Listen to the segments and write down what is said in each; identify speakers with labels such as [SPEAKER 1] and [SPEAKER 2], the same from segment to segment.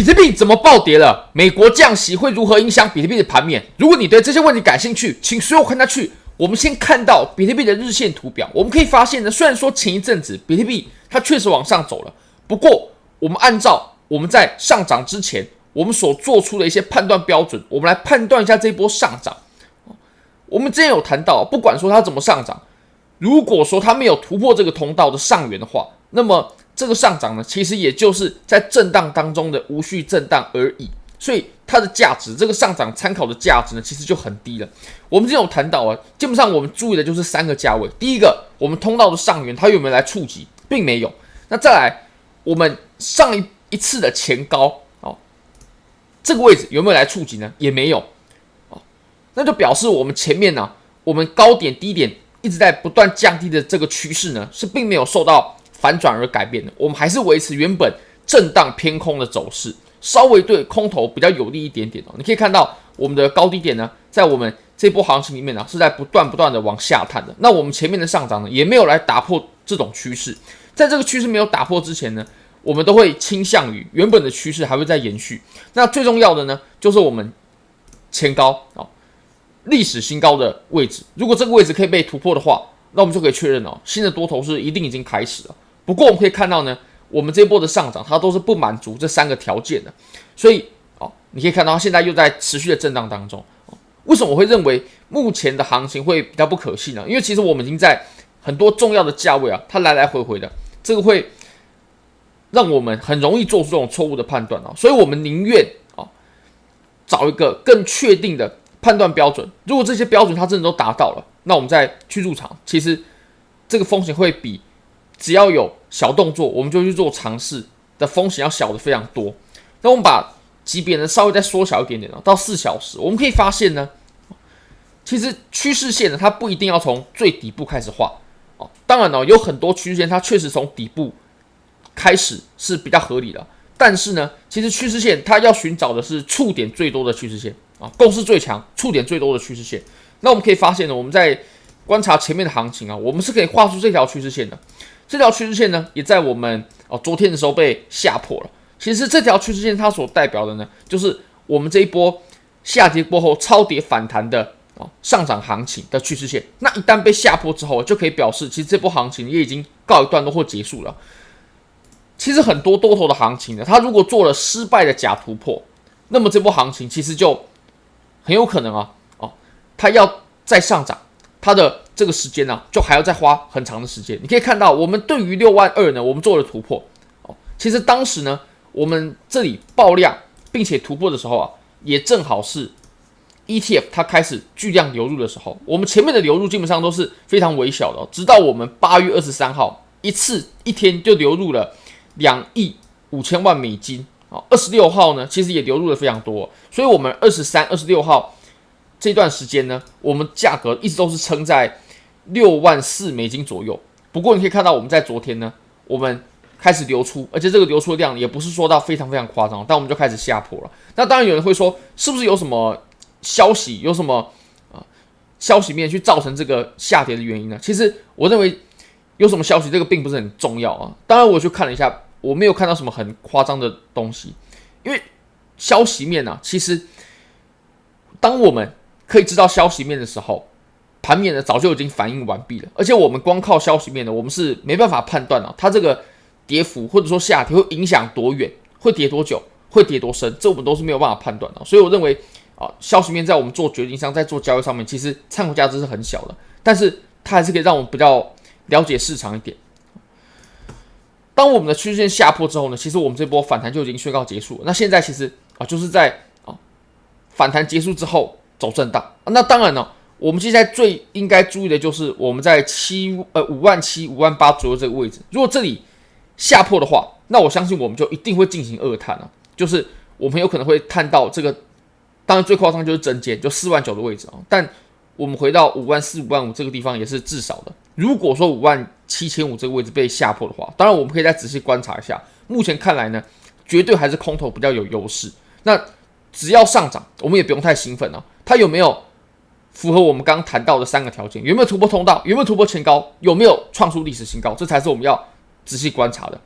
[SPEAKER 1] 特币怎么暴跌了？美国降息会如何影响比特币的盘面？如果你对这些问题感兴趣，请随我看下去。我们先看到比特币的日线图表，我们可以发现呢，虽然说前一阵子比特币它确实往上走了，不过我们按照我们在上涨之前我们所做出的一些判断标准，我们来判断一下这一波上涨。我们之前有谈到，不管说它怎么上涨，如果说它没有突破这个通道的上缘的话，那么这个上涨呢，其实也就是在震荡当中的无序震荡而已，所以它的价值，这个上涨参考的价值呢，其实就很低了。我们之前有谈到啊，基本上我们注意的就是3个价位。第一个，我们通道的上缘它有没有来触及，并没有。那再来，我们上一次的前高，这个位置有没有来触及呢？也没有。那就表示我们前面呢，我们高点低点一直在不断降低的这个趋势呢，是并没有受到反转而改变的，我们还是维持原本震荡偏空的走势，稍微对空头比较有利一点点。你可以看到我们的高低点呢，在我们这波行情里面呢，是在不断的往下探的。那我们前面的上涨呢，也没有来打破这种趋势。在这个趋势没有打破之前呢，我们都会倾向于原本的趋势还会再延续。那最重要的呢，就是我们前高历史新高的位置，如果这个位置可以被突破的话，那我们就可以确认新的多头是一定已经开始了。不过我们可以看到呢，我们这一波的上涨它都是不满足这3个条件的，所以你可以看到它现在又在持续的震荡当中。为什么我会认为目前的行情会比较不可信呢？因为其实我们已经在很多重要的价位它来来回回的，这个会让我们很容易做出这种错误的判断所以我们宁愿找一个更确定的判断标准。如果这些标准它真的都达到了，那我们再去入场，其实这个风险会比只要有小动作我们就去做尝试的风险要小的非常多。那我们把级别呢稍微再缩小一点点到4小时，我们可以发现呢，其实趋势线呢它不一定要从最底部开始画当然有很多趋势线它确实从底部开始是比较合理的，但是呢，其实趋势线它要寻找的是触点最多的趋势线共识最强、触点最多的趋势线。那我们可以发现呢，我们在观察前面的行情我们是可以画出这条趋势线的。这条趋势线呢，也在我们昨天的时候被下破了。其实这条趋势线它所代表的呢，就是我们这一波下跌过后超跌反弹的上涨行情的趋势线。那一旦被下破之后，就可以表示其实这波行情也已经告一段落或结束了。其实很多多头的行情呢，它如果做了失败的假突破，那么这波行情其实就很有可能它要再上涨，它的这个时间就还要再花很长的时间。你可以看到，我们对于62000呢，我们做了突破其实当时呢，我们这里爆量并且突破的时候也正好是 ETF 它开始巨量流入的时候。我们前面的流入基本上都是非常微小的直到我们8月23号一天就流入了2亿5千万美金26号呢，其实也流入了非常多所以我们23、26号这段时间呢，我们价格一直都是撑在64000美金左右。不过你可以看到，我们在昨天呢，我们开始流出，而且这个流出的量也不是说到非常非常夸张，但我们就开始下破了。那当然有人会说，是不是有什么消息，有什么消息面去造成这个下跌的原因呢？其实我认为有什么消息，这个并不是很重要当然我去看了一下，我没有看到什么很夸张的东西，因为消息面其实当我们可以知道消息面的时候，盘面呢早就已经反应完毕了。而且我们光靠消息面呢，我们是没办法判断它这个跌幅或者说下跌会影响多远，会跌多久，会跌多深，这我们都是没有办法判断所以我认为消息面在我们做决定上，在做交易上面，其实参考价值是很小的，但是它还是可以让我们比较了解市场一点。当我们的趋势线下破之后呢，其实我们这波反弹就已经宣告结束了。那现在其实就是在反弹结束之后走震荡那当然我们现在最应该注意的就是我们在57000、58000左右这个位置。如果这里下破的话，那我相信我们就一定会进行二探就是我们有可能会探到这个，当然最夸张就是针尖，就49000的位置但我们回到54000、55000这个地方也是至少的。如果说57500这个位置被下破的话，当然我们可以再仔细观察一下。目前看来呢，绝对还是空头比较有优势。那只要上涨，我们也不用太兴奋它有没有符合我们刚刚谈到的3个条件？有没有突破通道？有没有突破前高？有没有创出历史新高？这才是我们要仔细观察的。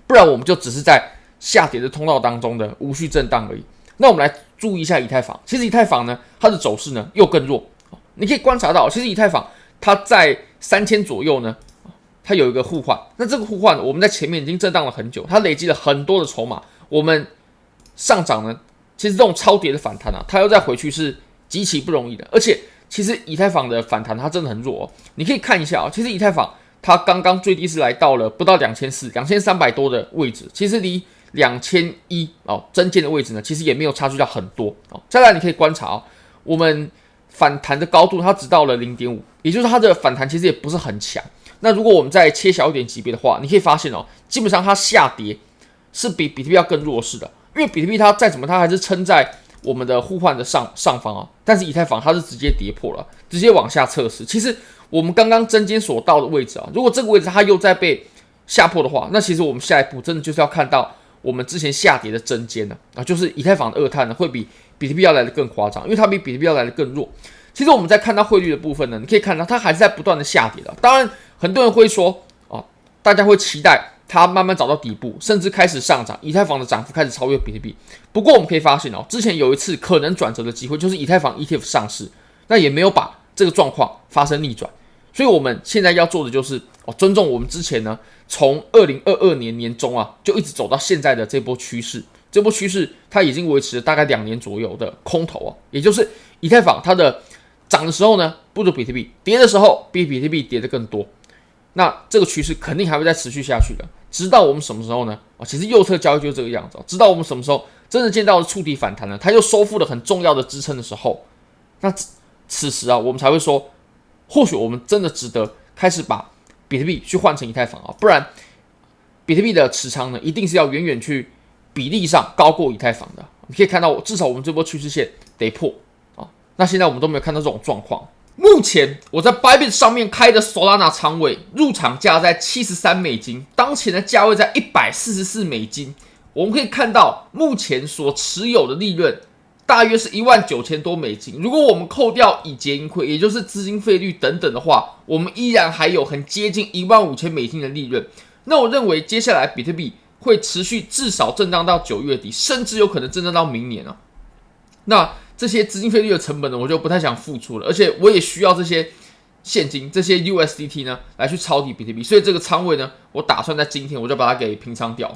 [SPEAKER 1] 不然我们就只是在下跌的通道当中的无序震荡而已。那我们来注意一下以太坊，其实以太坊呢，它的走势呢又更弱。你可以观察到，其实以太坊它在3000左右呢，它有一个互换。那这个互换，我们在前面已经震荡了很久，它累积了很多的筹码。我们上涨呢，其实这种超跌的反弹啊，它要再回去是极其不容易的。而且，其实以太坊的反弹它真的很弱哦。你可以看一下啊，其实以太坊它刚刚最低是来到了不到2400、2300多的位置，其实离2100哦针尖的位置呢，其实也没有差距到很多哦。再来，你可以观察哦，我们反弹的高度它只到了0.5，也就是它的反弹其实也不是很强。那如果我们再切小一点级别的话，你可以发现哦，基本上它下跌是比比特币要更弱势的，因为比特币它再怎么它还是撑在我们的互换的上方啊，但是以太坊它是直接跌破了，直接往下测试。其实我们刚刚针尖所到的位置啊，如果这个位置它又再被下破的话，那其实我们下一步真的就是要看到我们之前下跌的针尖了啊，就是以太坊的2碳呢会比比特币要来的更夸张，因为它比比特币要来的更弱。其实我们在看到汇率的部分呢，你可以看到它还是在不断的下跌的。当然，很多人会说大家会期待它慢慢找到底部，甚至开始上涨，以太坊的涨幅开始超越比特币。不过我们可以发现之前有一次可能转折的机会，就是以太坊 ETF 上市，那也没有把这个状况发生逆转。所以我们现在要做的就是尊重我们之前呢，从2022年年中就一直走到现在的这波趋势。这波趋势它已经维持了大概2年左右的空头也就是以太坊它的涨的时候呢不如比特币，跌的时候比比特币跌得更多。那这个趋势肯定还会再持续下去的，直到我们什么时候呢？其实右侧交易就是这个样子，直到我们什么时候真的见到了触底反弹呢？它又收复了很重要的支撑的时候，那此时我们才会说，或许我们真的值得开始把比特币去换成以太坊不然比特币的持仓呢，一定是要远远去比例上高过以太坊的。你可以看到，至少我们这波趋势线得破那现在我们都没有看到这种状况。目前我在 Bybit 上面开的 Solana 仓位入场价在$73，当前的价位在$144。我们可以看到，目前所持有的利润大约是$19000多。如果我们扣掉已结盈亏，也就是资金费率等等的话，我们依然还有很接近$15000的利润。那我认为接下来比特币会持续至少震荡到9月底，甚至有可能震荡到明年那这些资金费率的成本呢，我就不太想付出了，而且我也需要这些现金，这些 USDT 呢，来去抄底比特币，所以这个仓位呢，我打算在今天我就把它给平仓掉。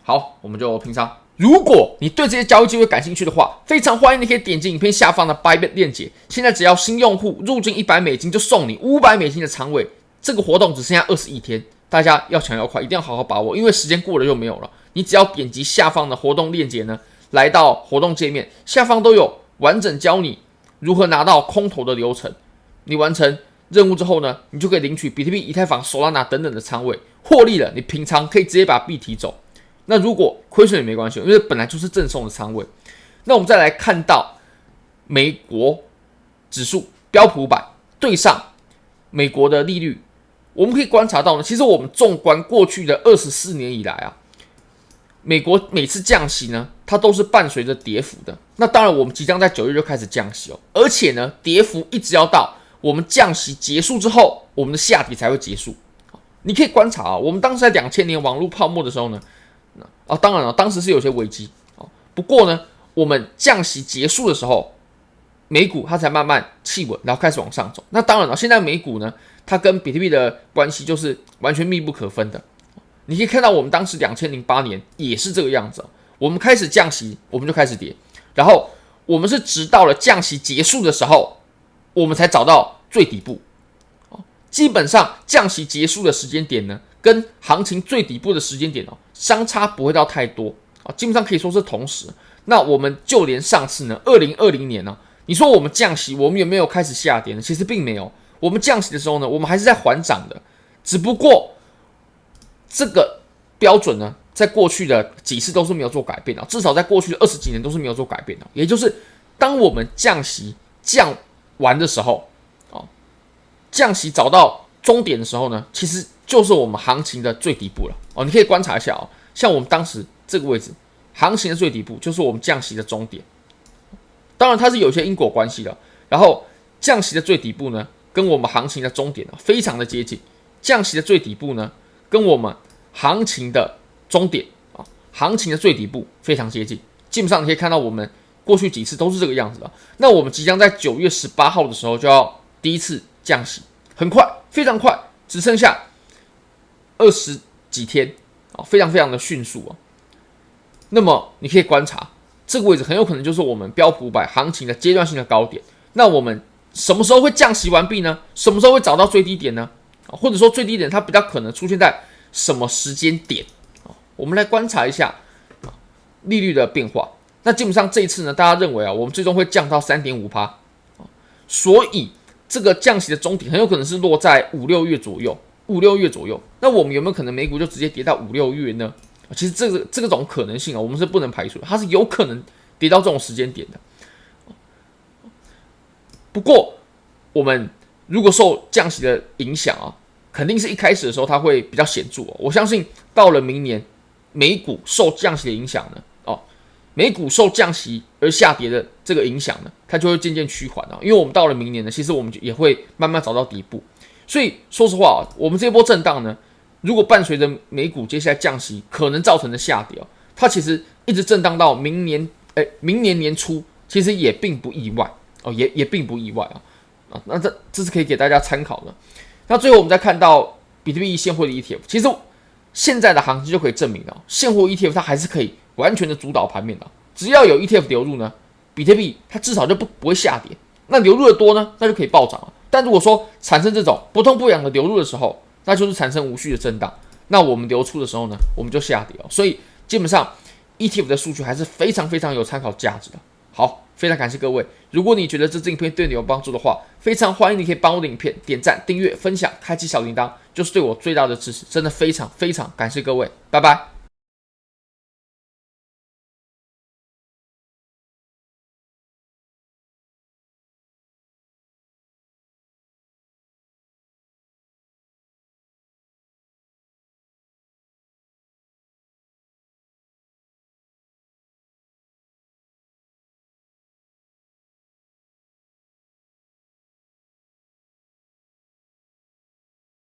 [SPEAKER 1] 好，我们就平仓。如果你对这些交易机会感兴趣的话，非常欢迎你可以点击影片下方的 Bybit 链接。现在只要新用户入金$100就送你$500的仓位，这个活动只剩下21天，大家要抢要快，一定要好好把握，因为时间过了就没有了。你只要点击下方的活动链接呢，来到活动界面，下方都有完整教你如何拿到空投的流程。你完成任务之后呢，你就可以领取比特币、以太坊、Solana 等等的仓位，获利了你平仓可以直接把币提走。那如果亏损也没关系，因为本来就是赠送的仓位。那我们再来看到美国指数标普500对上美国的利率，我们可以观察到呢，其实我们纵观过去的24年以来美国每次降息呢，它都是伴随着跌幅的。那当然，我们即将在9月就开始降息而且呢，跌幅一直要到我们降息结束之后，我们的下跌才会结束。你可以观察我们当时在2000年网络泡沫的时候呢，当然当时是有些危机不过呢，我们降息结束的时候，美股它才慢慢企稳，然后开始往上走。那当然现在美股呢，它跟比特币的关系就是完全密不可分的。你可以看到，我们当时2008年也是这个样子我们开始降息，我们就开始跌，然后我们是直到了降息结束的时候，我们才找到最底部。基本上降息结束的时间点呢，跟行情最底部的时间点相差不会到太多基本上可以说是同时。那我们就连上次呢，2020年你说我们降息，我们有没有开始下跌呢？其实并没有。我们降息的时候呢，我们还是在缓涨的，只不过这个标准呢，在过去的几次都是没有做改变至少在过去的20几年都是没有做改变的。也就是当我们降息降完的时候降息找到终点的时候呢，其实就是我们行情的最底部了你可以观察一下像我们当时这个位置，行情的最底部就是我们降息的终点。当然它是有些因果关系的，然后降息的最底部呢，跟我们行情的终点非常的接近。降息的最底部呢，跟我们行情的终点行情的最底部非常接近，基本上你可以看到我们过去几次都是这个样子的。那我们即将在9月18号的时候就要第一次降息，很快，非常快，只剩下20几天啊，非常非常的迅速啊。那么你可以观察这个位置很有可能就是我们标普500行情的阶段性的高点。那我们什么时候会降息完毕呢？什么时候会找到最低点呢？或者说最低点它比较可能出现在什么时间点？我们来观察一下利率的变化。那基本上这一次呢，大家认为我们最终会降到 3.5%， 所以这个降息的终点很有可能是落在5-6月左右。那我们有没有可能美股就直接跌到5-6月呢？其实这种可能性我们是不能排除的，它是有可能跌到这种时间点的。不过我们如果受降息的影响肯定是一开始的时候它会比较显著我相信到了明年美股受降息的影响呢，美股受降息而下跌的这个影响呢，它就会渐渐趋缓因为我们到了明年呢，其实我们也会慢慢找到底部。所以说实话我们这波震荡呢，如果伴随着美股接下来降息可能造成的下跌它其实一直震荡到明年年初，其实也并不意外也并不意外那这是可以给大家参考的。那最后我们再看到比特币现货的 ETF， 其实现在的行情就可以证明现货 ETF 它还是可以完全的主导盘面的。只要有 ETF 流入呢，比特币它至少就不会下跌。那流入的多呢，那就可以暴涨但如果说产生这种不痛不痒的流入的时候，那就是产生无序的震荡。那我们流出的时候呢，我们就下跌所以基本上 ETF 的数据还是非常非常有参考价值的。好，非常感谢各位。如果你觉得这支影片对你有帮助的话，非常欢迎你可以帮我的影片点赞、订阅、分享、开启小铃铛，就是对我最大的支持。真的非常非常感谢各位，拜拜。